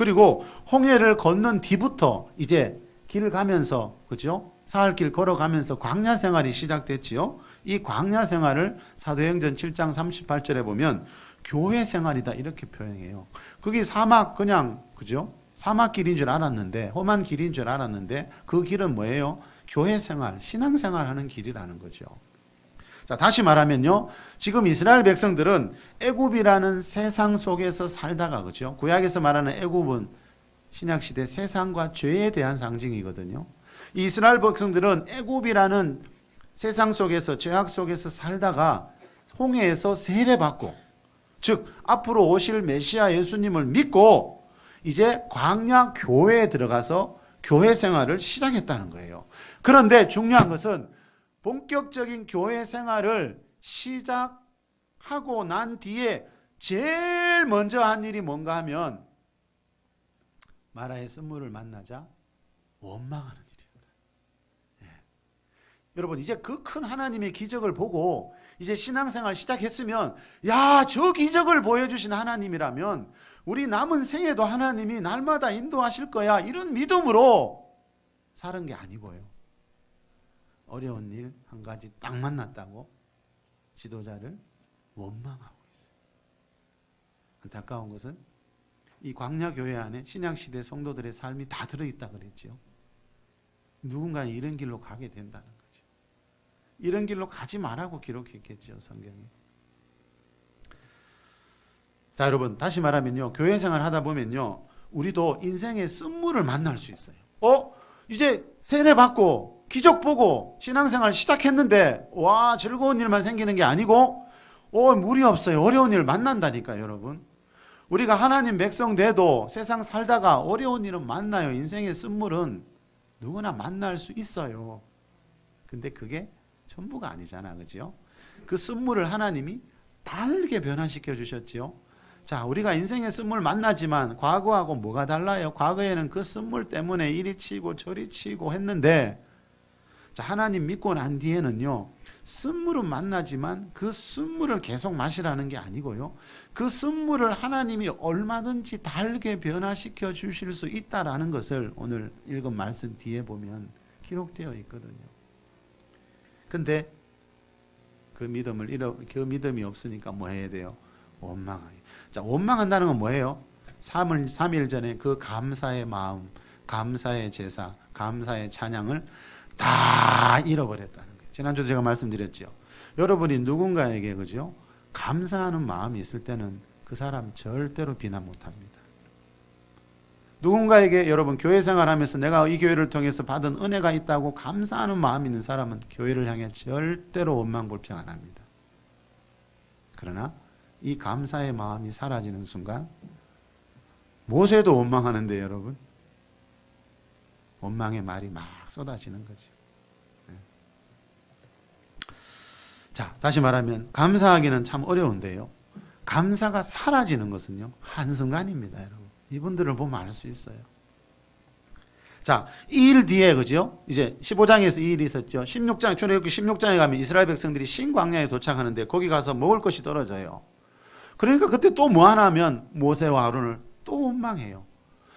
Speaker 1: 그리고 홍해를 건넌 뒤부터 이제 길 가면서, 그죠? 사흘길 걸어가면서 광야 생활이 시작됐지요. 이 광야 생활을 사도행전 7장 38절에 보면 교회 생활이다 이렇게 표현해요. 그게 사막 그냥, 그죠? 사막길인 줄 알았는데, 험한 길인 줄 알았는데 그 길은 뭐예요? 교회 생활, 신앙 생활하는 길이라는 거죠. 자, 다시 말하면요, 지금 이스라엘 백성들은 애굽이라는 세상 속에서 살다가, 그죠? 구약에서 말하는 애굽은 신약 시대 세상과 죄에 대한 상징이거든요. 이 이스라엘 백성들은 애굽이라는 세상 속에서, 죄악 속에서 살다가 홍해에서 세례받고, 즉 앞으로 오실 메시아 예수님을 믿고 이제 광야 교회에 들어가서 교회 생활을 시작했다는 거예요. 그런데 중요한 것은 본격적인 교회 생활을 시작하고 난 뒤에 제일 먼저 한 일이 뭔가 하면 마라의 쓴물을 만나자 원망하는 일이었다. 예. 여러분, 이제 그 큰 하나님의 기적을 보고 이제 신앙생활 시작했으면, 야, 저 기적을 보여주신 하나님이라면 우리 남은 생에도 하나님이 날마다 인도하실 거야, 이런 믿음으로 사는 게 아니고요. 어려운 일 한 가지 딱 만났다고 지도자를 원망하고 있어요. 안타까운 것은 이 광야 교회 안에 신약 시대 성도들의 삶이 다 들어있다 그랬죠. 누군가 이런 길로 가게 된다는 거죠. 이런 길로 가지 말라고 기록했겠죠, 성경이. 자, 여러분, 다시 말하면요, 교회 생활 하다 보면요, 우리도 인생의 쓴물을 만날 수 있어요. 이제 세례 받고 기적 보고 신앙생활 시작했는데, 와, 즐거운 일만 생기는 게 아니고, 물이 없어요. 어려운 일 만난다니까요, 여러분. 우리가 하나님 백성 돼도 세상 살다가 어려운 일은 만나요. 인생의 쓴물은 누구나 만날 수 있어요. 근데 그게 전부가 아니잖아, 그죠? 그 쓴물을 하나님이 달게 변화시켜 주셨지요. 자, 우리가 인생의 쓴물 만나지만 과거하고 뭐가 달라요? 과거에는 그 쓴물 때문에 이리 치고 저리 치고 했는데, 자, 하나님 믿고 난 뒤에는요, 쓴물은 만나지만 그 쓴물을 계속 마시라는 게 아니고요, 그 쓴물을 하나님이 얼마든지 달게 변화시켜 주실 수 있다라는 것을 오늘 읽은 말씀 뒤에 보면 기록되어 있거든요. 근데 그 믿음이 없으니까 뭐 해야 돼요? 원망하게. 자, 원망한다는 건 뭐예요? 3일 전에 그 감사의 마음, 감사의 제사, 감사의 찬양을 다 잃어버렸다는 거예요. 지난주 제가 말씀드렸죠. 여러분이 누군가에게, 그죠? 감사하는 마음이 있을 때는 그 사람 절대로 비난 못합니다. 누군가에게 여러분 교회 생활하면서 내가 이 교회를 통해서 받은 은혜가 있다고 감사하는 마음이 있는 사람은 교회를 향해 절대로 원망 불평 안 합니다. 그러나 이 감사의 마음이 사라지는 순간, 모세도 원망하는데 여러분, 원망의 말이 막 쏟아지는 거죠. 자, 다시 말하면 감사하기는 참 어려운데요, 감사가 사라지는 것은요, 한순간입니다, 여러분. 이분들을 보면 알 수 있어요. 자, 이 일 뒤에, 그죠? 이제 15장에서 이 일이 있었죠. 16장, 출애굽기 16장에 가면 이스라엘 백성들이 신광야에 도착하는데 거기 가서 먹을 것이 떨어져요. 그러니까 그때 또 뭐 하나 하면 모세와 아론을 또 원망해요.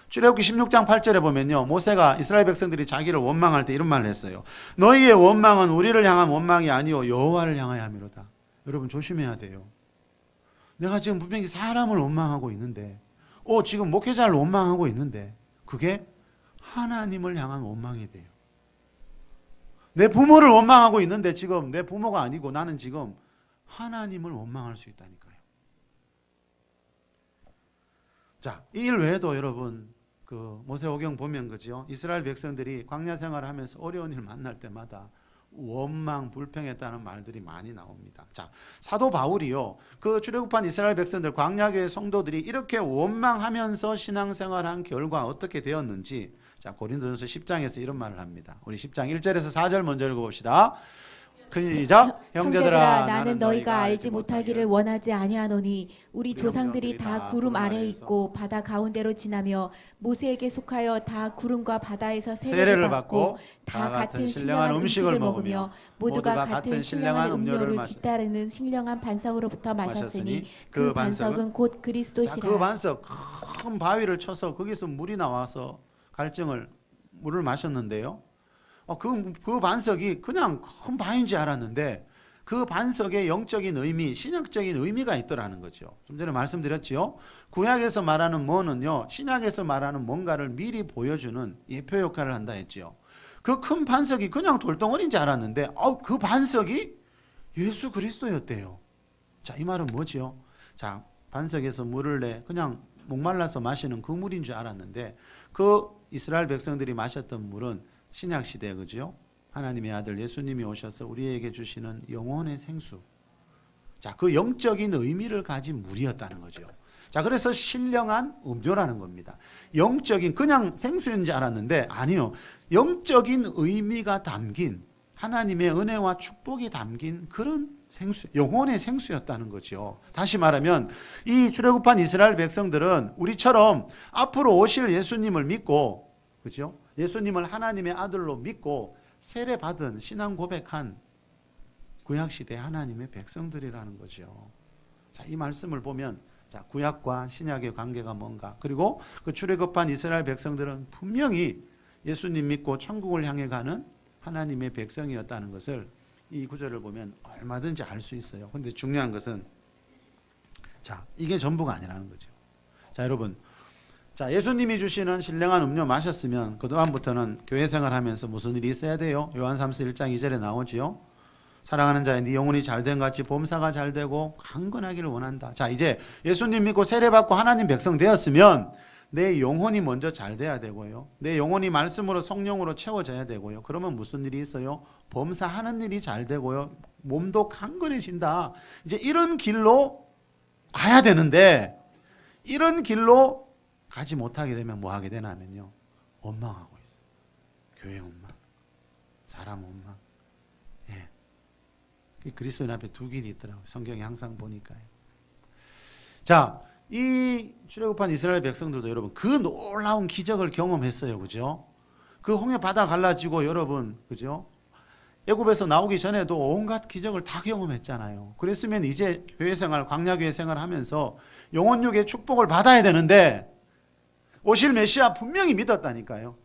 Speaker 1: 출애굽기 16장 8절에 보면요, 모세가 이스라엘 백성들이 자기를 원망할 때 이런 말을 했어요. 너희의 원망은 우리를 향한 원망이 아니요 여호와를 향하여 함이로다. 여러분 조심해야 돼요. 내가 지금 분명히 사람을 원망하고 있는데, 지금 목회자를 원망하고 있는데 그게 하나님을 향한 원망이 돼요. 내 부모를 원망하고 있는데 지금 내 부모가 아니고 나는 지금 하나님을 원망할 수 있다니까요. 자, 이 일 외에도 여러분 그 모세오경 보면, 그죠? 이스라엘 백성들이 광야 생활을 하면서 어려운 일 만날 때마다 원망, 불평했다는 말들이 많이 나옵니다. 자, 사도 바울이요, 그 출애굽한 이스라엘 백성들, 광야교회 성도들이 이렇게 원망하면서 신앙생활한 결과 어떻게 되었는지, 자, 고린도전서 10장에서 이런 말을 합니다. 우리 10장 1절에서 4절 먼저 읽어봅시다. 시작.
Speaker 2: 형제들아 나는 너희가 알지 못하기를 원하지 아니하노니 우리 조상들이 다 구름 아래에 있고 바다 가운데로 지나며 모세에게 속하여 다 구름과 바다에서 세례를 받고 다 같은 신령한 음식을 먹으며 모두가 같은 신령한 음료를 뒤따르는 신령한 반석으로부터 마셨으니 그 반석은 곧
Speaker 1: 자,
Speaker 2: 그리스도시라.
Speaker 1: 그 반석 큰 바위를 쳐서 거기서 물이 나와서 물을 마셨는데요. 그 반석이 그냥 큰 바위인 줄 알았는데 그 반석에 영적인 의미, 신약적인 의미가 있더라는 거죠. 좀 전에 말씀드렸지요. 구약에서 말하는 뭐는요, 신약에서 말하는 뭔가를 미리 보여주는 예표 역할을 한다 했지요. 그 큰 반석이 그냥 돌덩어리인 줄 알았는데 그 반석이 예수 그리스도였대요. 자, 이 말은 뭐지요? 자, 반석에서 물을 내 그냥 목말라서 마시는 그 물인 줄 알았는데 그 이스라엘 백성들이 마셨던 물은 신약 시대 그죠? 하나님의 아들 예수님이 오셔서 우리에게 주시는 영혼의 생수. 자, 그 영적인 의미를 가진 물이었다는 거죠. 자, 그래서 신령한 음료라는 겁니다. 영적인 그냥 생수인 줄 알았는데 아니요. 영적인 의미가 담긴 하나님의 은혜와 축복이 담긴 그런 생수, 영혼의 생수였다는 거죠. 다시 말하면 이 출애굽한 이스라엘 백성들은 우리처럼 앞으로 오실 예수님을 믿고 그죠? 예수님을 하나님의 아들로 믿고 세례받은 신앙 고백한 구약시대 하나님의 백성들이라는 거죠. 자, 이 말씀을 보면 자, 구약과 신약의 관계가 뭔가 그리고 그 출애굽한 이스라엘 백성들은 분명히 예수님 믿고 천국을 향해 가는 하나님의 백성이었다는 것을 이 구절을 보면 얼마든지 알 수 있어요. 그런데 중요한 것은 자, 이게 전부가 아니라는 거죠. 자, 여러분 자, 예수님이 주시는 신령한 음료 마셨으면 그동안부터는 교회 생활하면서 무슨 일이 있어야 돼요? 요한 3서 1장 2절에 나오지요. 사랑하는 자의 네 영혼이 잘된 같이 범사가 잘되고 강건하기를 원한다. 자, 이제 예수님 믿고 세례받고 하나님 백성 되었으면 내 영혼이 먼저 잘 돼야 되고요. 내 영혼이 말씀으로 성령으로 채워져야 되고요. 그러면 무슨 일이 있어요? 범사하는 일이 잘 되고요. 몸도 강건해진다. 이제 이런 길로 가야 되는데 이런 길로 가지 못하게 되면 뭐 하게 되냐면요. 원망하고 있어요. 교회 원망, 사람 원망. 예. 그리스도인 앞에 두 길이 있더라고요. 성경에 항상 보니까요. 자, 이 출애굽한 이스라엘 백성들도 여러분 그 놀라운 기적을 경험했어요. 그죠? 그 홍해 바다 갈라지고 여러분 그죠? 애굽에서 나오기 전에도 온갖 기적을 다 경험했잖아요. 그랬으면 이제 교회 생활, 광야 교회 생활 하면서 영혼육의 축복을 받아야 되는데 오실 메시아 분명히 믿었다니까요.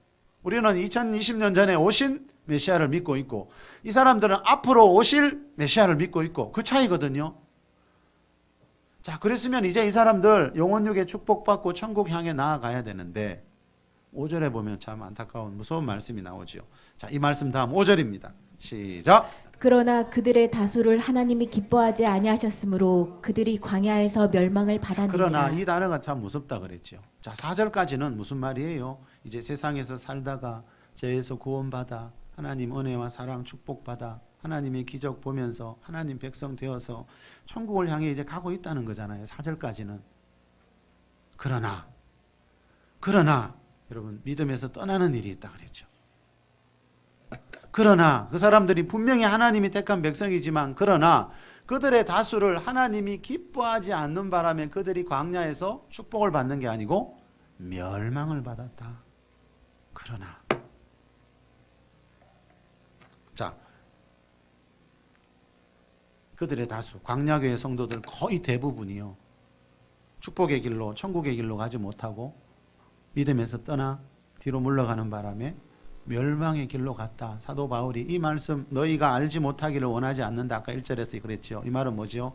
Speaker 1: 우리는 2020년 전에 오신 메시아를 믿고 있고 이 사람들은 앞으로 오실 메시아를 믿고 있고 그 차이거든요. 자, 그랬으면 이제 이 사람들 영혼육의 축복받고 천국 향해 나아가야 되는데 5절에 보면 참 안타까운 무서운 말씀이 나오죠. 자, 이 말씀 다음 5절입니다. 시작.
Speaker 2: 그러나 그들의 다수를 하나님이 기뻐하지 아니하셨으므로 그들이 광야에서 멸망을 받았느니라.
Speaker 1: 그러나 이 단어가 참 무섭다 그랬죠. 자, 4절까지는 무슨 말이에요? 이제 세상에서 살다가 죄에서 구원받아 하나님 은혜와 사랑 축복받아 하나님의 기적 보면서 하나님 백성 되어서 천국을 향해 이제 가고 있다는 거잖아요. 4절까지는. 그러나 여러분 믿음에서 떠나는 일이 있다 그랬죠. 그러나 그 사람들이 분명히 하나님이 택한 백성이지만 그러나 그들의 다수를 하나님이 기뻐하지 않는 바람에 그들이 광야에서 축복을 받는 게 아니고 멸망을 받았다. 그러나 자, 그들의 다수 광야교회 성도들 거의 대부분이요 축복의 길로 천국의 길로 가지 못하고 믿음에서 떠나 뒤로 물러가는 바람에 멸망의 길로 갔다. 사도 바울이 이 말씀 너희가 알지 못하기를 원하지 않는다. 아까 1절에서 그랬죠. 이 말은 뭐죠?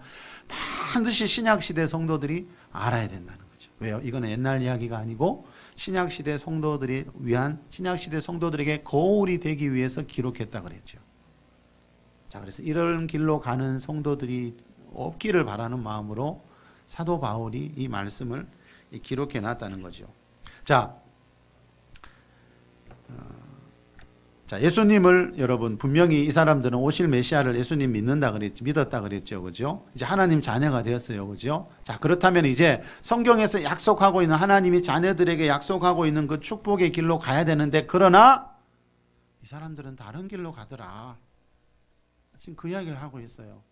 Speaker 1: 반드시 신약시대 성도들이 알아야 된다는 거죠. 왜요? 이거는 옛날 이야기가 아니고 신약시대 성도들이 위한 신약시대 성도들에게 거울이 되기 위해서 기록했다 그랬죠. 자, 그래서 이런 길로 가는 성도들이 없기를 바라는 마음으로 사도 바울이 이 말씀을 기록해 놨다는 거죠. 자, 예수님을 여러분 분명히 이 사람들은 오실 메시아를 예수님 믿었다 그랬죠. 그죠? 이제 하나님 자녀가 되었어요. 그죠? 자, 그렇다면 이제 성경에서 약속하고 있는 하나님이 자녀들에게 약속하고 있는 그 축복의 길로 가야 되는데 그러나 이 사람들은 다른 길로 가더라. 지금 그 이야기를 하고 있어요.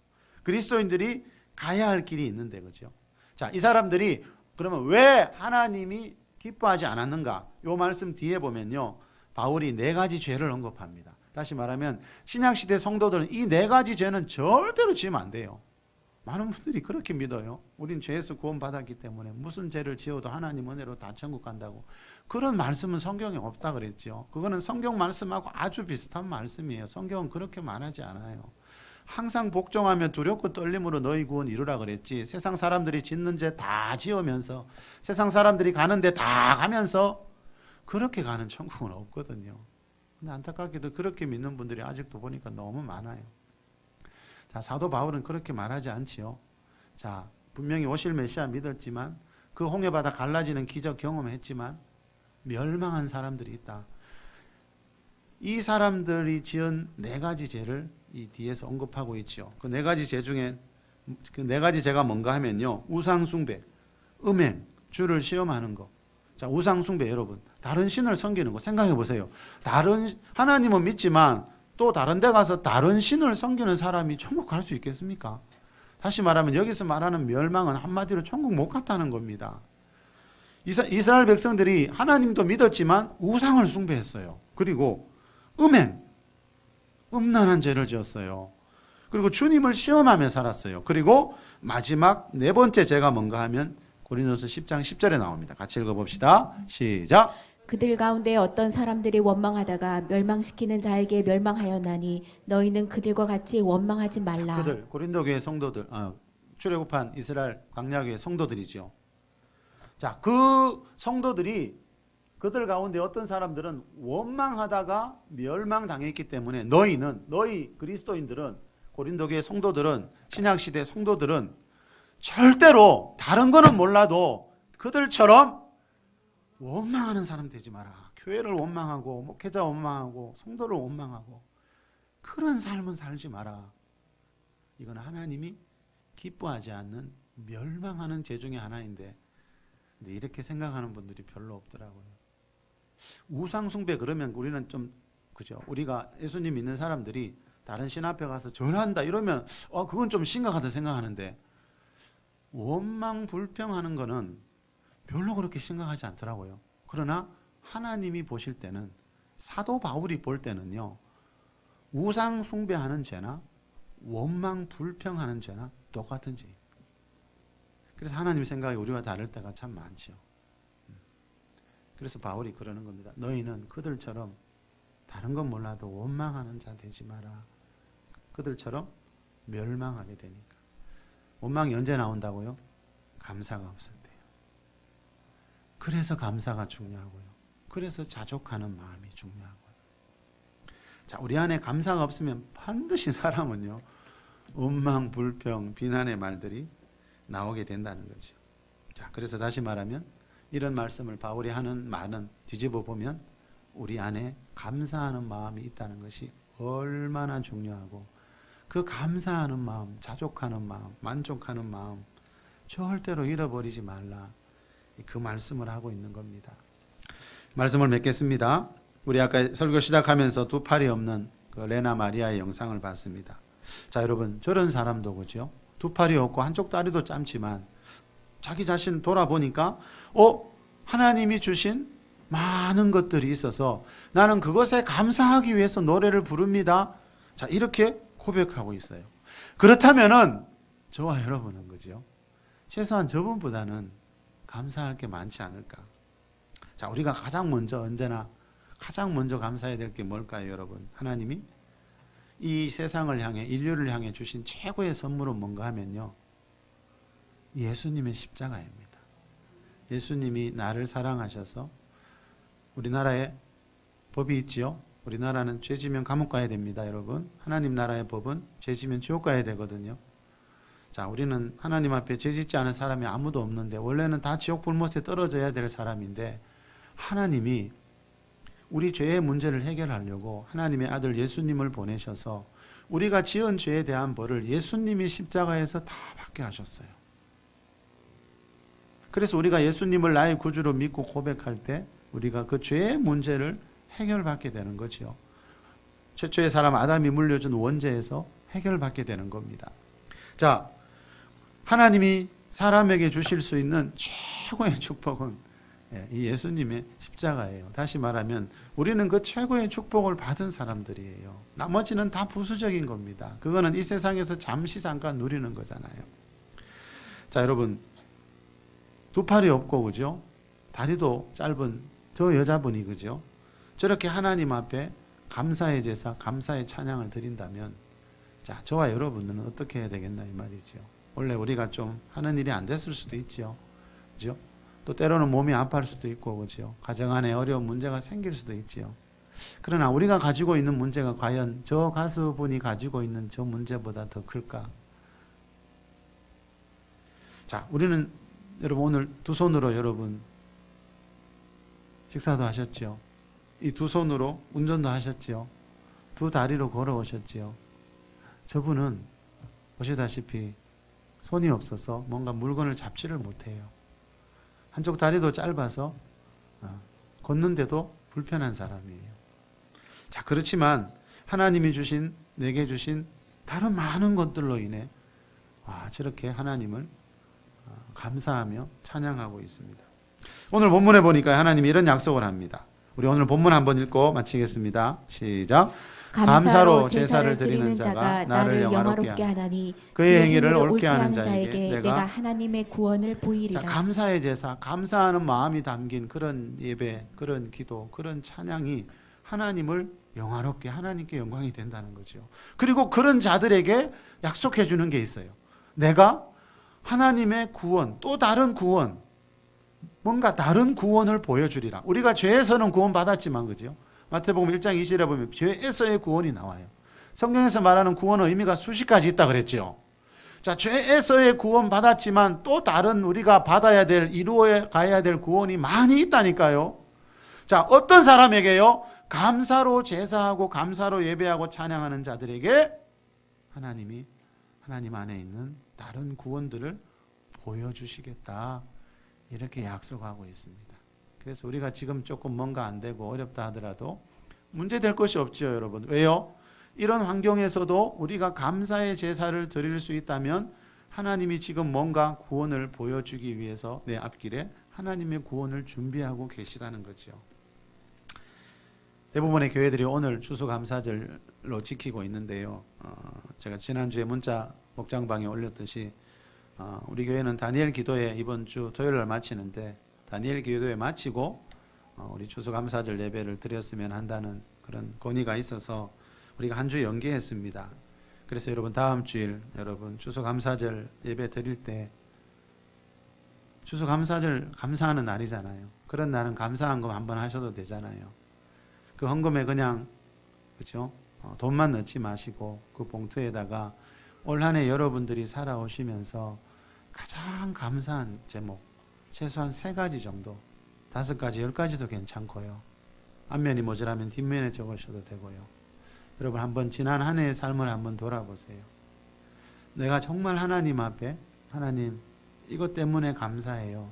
Speaker 1: 그리스도인들이 가야 할 길이 있는데, 그죠? 자, 이 사람들이 그러면 왜 하나님이 기뻐하지 않았는가? 요 말씀 뒤에 보면요, 바울이 네 가지 죄를 언급합니다. 다시 말하면 신약시대 성도들은 이 네 가지 죄는 절대로 지으면 안 돼요. 많은 분들이 그렇게 믿어요. 우린 죄에서 구원받았기 때문에 무슨 죄를 지어도 하나님 은혜로 다 천국 간다고. 그런 말씀은 성경에 없다 그랬죠. 그거는 성경 말씀하고 아주 비슷한 말씀이에요. 성경은 그렇게 말하지 않아요. 항상 복종하며 두렵고 떨림으로 너희 구원 이루라 그랬지. 세상 사람들이 짓는 죄 다 지으면서, 세상 사람들이 가는 데 다 가면서 그렇게 가는 천국은 없거든요. 근데 안타깝게도 그렇게 믿는 분들이 아직도 보니까 너무 많아요. 자, 사도 바울은 그렇게 말하지 않지요. 자, 분명히 오실 메시아 믿었지만, 그 홍해바다 갈라지는 기적 경험했지만 멸망한 사람들이 있다. 이 사람들이 지은 네 가지 죄를 이 뒤에서 언급하고 있죠. 그 네 가지 죄 중에 그 네 가지 죄가 뭔가 하면요, 우상숭배, 음행, 주를 시험하는 거. 자, 우상숭배, 여러분, 다른 신을 섬기는 거 생각해 보세요. 다른 하나님은 믿지만 또 다른 데 가서 다른 신을 섬기는 사람이 천국 갈 수 있겠습니까? 다시 말하면 여기서 말하는 멸망은 한마디로 천국 못 갔다는 겁니다. 이스라엘 백성들이 하나님도 믿었지만 우상을 숭배했어요. 그리고 음행, 음란한 죄를 지었어요. 그리고 주님을 시험하며 살았어요. 그리고 마지막 네 번째 죄가 뭔가 하면 고린도서 10장 10절에 나옵니다. 같이 읽어봅시다. 시작.
Speaker 2: 그들 가운데 어떤 사람들이 원망하다가 멸망시키는 자에게 멸망하였나니 너희는 그들과 같이 원망하지 말라.
Speaker 1: 그들, 고린도 교회 성도들, 출애굽한 이스라엘 광야교회 성도들이죠. 자, 그 성도들이, 그들 가운데 어떤 사람들은 원망하다가 멸망당했기 때문에 너희 그리스도인들은, 고린도 교회 성도들은, 신약시대 성도들은 절대로 다른 거는 몰라도 그들처럼 원망하는 사람 되지 마라. 교회를 원망하고 목회자 원망하고 성도를 원망하고 그런 삶은 살지 마라. 이건 하나님이 기뻐하지 않는 멸망하는 죄 중에 하나인데, 근데 이렇게 생각하는 분들이 별로 없더라고요. 우상 숭배, 그러면 우리는 좀, 그죠? 우리가 예수님 믿는 사람들이 다른 신 앞에 가서 절한다 이러면 그건 좀 심각하다 생각하는데, 원망 불평하는 거는 별로 그렇게 심각하지 않더라고요. 그러나 하나님이 보실 때는, 사도 바울이 볼 때는요, 우상 숭배하는 죄나 원망 불평하는 죄나 똑같은 죄. 그래서 하나님 생각이 우리와 다를 때가 참 많죠. 그래서 바울이 그러는 겁니다. 너희는 그들처럼 다른 건 몰라도 원망하는 자 되지 마라. 그들처럼 멸망하게 되니까. 원망이 언제 나온다고요? 감사가 없을 때요. 그래서 감사가 중요하고요. 그래서 자족하는 마음이 중요하고요. 자, 우리 안에 감사가 없으면 반드시 사람은요, 원망, 불평, 비난의 말들이 나오게 된다는 거죠. 자, 그래서 다시 말하면 이런 말씀을 바울이 하는 말은 뒤집어 보면 우리 안에 감사하는 마음이 있다는 것이 얼마나 중요하고, 그 감사하는 마음, 자족하는 마음, 만족하는 마음 절대로 잃어버리지 말라. 그 말씀을 하고 있는 겁니다. 말씀을 맺겠습니다. 우리 아까 설교 시작하면서 두 팔이 없는 그 레나 마리아의 영상을 봤습니다. 자, 여러분, 저런 사람도 그죠? 두 팔이 없고 한쪽 다리도 짧지만 자기 자신 돌아보니까 하나님이 주신 많은 것들이 있어서 나는 그것에 감사하기 위해서 노래를 부릅니다. 자, 이렇게 고백하고 있어요. 그렇다면은 저와 여러분은 그죠? 최소한 저분보다는 감사할 게 많지 않을까? 자, 우리가 언제나 가장 먼저 감사해야 될 게 뭘까요, 여러분? 하나님이 이 세상을 향해, 인류를 향해 주신 최고의 선물은 뭔가 하면요, 예수님의 십자가입니다. 예수님이 나를 사랑하셔서, 우리나라에 법이 있지요. 우리나라는 죄 지면 감옥 가야 됩니다, 여러분. 하나님 나라의 법은 죄 지면 지옥 가야 되거든요. 자, 우리는 하나님 앞에 죄 짓지 않은 사람이 아무도 없는데, 원래는 다 지옥 불못에 떨어져야 될 사람인데, 하나님이 우리 죄의 문제를 해결하려고 하나님의 아들 예수님을 보내셔서 우리가 지은 죄에 대한 벌을 예수님이 십자가에서 다 받게 하셨어요. 그래서 우리가 예수님을 나의 구주로 믿고 고백할 때 우리가 그 죄의 문제를 해결받게 되는 거죠. 최초의 사람 아담이 물려준 원죄에서 해결받게 되는 겁니다. 자, 하나님이 사람에게 주실 수 있는 최고의 축복은 이 예수님의 십자가예요. 다시 말하면 우리는 그 최고의 축복을 받은 사람들이에요. 나머지는 다 부수적인 겁니다. 그거는 이 세상에서 잠깐 누리는 거잖아요. 자, 여러분, 두 팔이 없고 그죠? 다리도 짧은 저 여자분이 그죠? 저렇게 하나님 앞에 감사의 제사, 감사의 찬양을 드린다면, 자, 저와 여러분은 어떻게 해야 되겠나 이 말이죠. 원래 우리가 좀 하는 일이 안 됐을 수도 있죠. 그죠? 또 때로는 몸이 아파할 수도 있고, 그죠? 가정 안에 어려운 문제가 생길 수도 있지요. 그러나 우리가 가지고 있는 문제가 과연 저 가수분이 가지고 있는 저 문제보다 더 클까? 자, 우리는 여러분 오늘 두 손으로 여러분 식사도 하셨죠. 이 두 손으로 운전도 하셨죠. 두 다리로 걸어오셨지요. 저분은 보시다시피 손이 없어서 뭔가 물건을 잡지를 못해요. 한쪽 다리도 짧아서 걷는데도 불편한 사람이에요. 자, 그렇지만 하나님이 주신, 내게 주신 다른 많은 것들로 인해 저렇게 하나님을 감사하며 찬양하고 있습니다. 오늘 본문에 보니까 하나님이 이런 약속을 합니다. 우리 오늘 본문 한번 읽고 마치겠습니다. 시작. 감사로 제사를 드리는 자가 나를 영화롭게 하나니 그의 행위를 옳게 하는 자에게 내가 하나님의 구원을 보이리라. 자, 감사의 제사, 감사하는 마음이 담긴 그런 예배, 그런 기도, 그런 찬양이 하나님을 영화롭게, 하나님께 영광이 된다는 거죠. 그리고 그런 자들에게 약속해 주는 게 있어요. 내가 하나님의 구원, 또 다른 구원, 뭔가 다른 구원을 보여주리라. 우리가 죄에서는 구원 받았지만, 그죠? 마태복음 1장 20절에 보면 죄에서의 구원이 나와요. 성경에서 말하는 구원의 의미가 수십 가지 있다 그랬죠. 자, 죄에서의 구원 받았지만 또 다른 우리가 받아야 될, 이루어 가야 될 구원이 많이 있다니까요. 자, 어떤 사람에게요? 감사로 제사하고 감사로 예배하고 찬양하는 자들에게 하나님이 하나님 안에 있는 다른 구원들을 보여주시겠다, 이렇게 약속하고 있습니다. 그래서 우리가 지금 조금 뭔가 안 되고 어렵다 하더라도 문제될 것이 없죠, 여러분. 왜요? 이런 환경에서도 우리가 감사의 제사를 드릴 수 있다면 하나님이 지금 뭔가 구원을 보여주기 위해서 내 앞길에 하나님의 구원을 준비하고 계시다는 거죠. 대부분의 교회들이 오늘 추수감사절로 지키고 있는데요. 제가 지난주에 문자 목장방에 올렸듯이 우리 교회는 다니엘 기도회 이번 주 토요일날 마치는데, 다니엘 기도회 마치고 우리 추수감사절 예배를 드렸으면 한다는 그런 건의가 있어서 우리가 한 주 연기했습니다. 그래서 여러분 다음 주일 여러분 추수감사절 예배 드릴 때, 추수감사절 감사하는 날이잖아요. 그런 날은 감사한 거 한번 하셔도 되잖아요. 그 헌금에 그냥 그렇죠? 돈만 넣지 마시고 그 봉투에다가 올 한 해 여러분들이 살아오시면서 가장 감사한 제목, 최소한 3가지 정도, 5가지, 10가지도 괜찮고요. 앞면이 모자라면 뒷면에 적으셔도 되고요. 여러분 한번 지난 한 해의 삶을 한번 돌아보세요. 내가 정말 하나님 앞에, 하나님 이것 때문에 감사해요.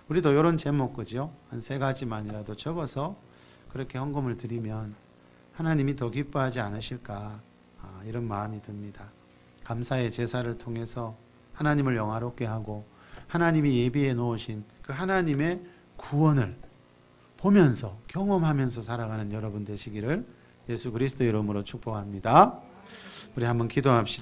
Speaker 1: 우리도 이런 제목, 그죠? 한 3가지만이라도 적어서 그렇게 헌금을 드리면 하나님이 더 기뻐하지 않으실까, 이런 마음이 듭니다. 감사의 제사를 통해서 하나님을 영화롭게 하고 하나님이 예비해 놓으신 그 하나님의 구원을 보면서 경험하면서 살아가는 여러분 되시기를 예수 그리스도 이름으로 축복합니다. 우리 한번 기도합시다.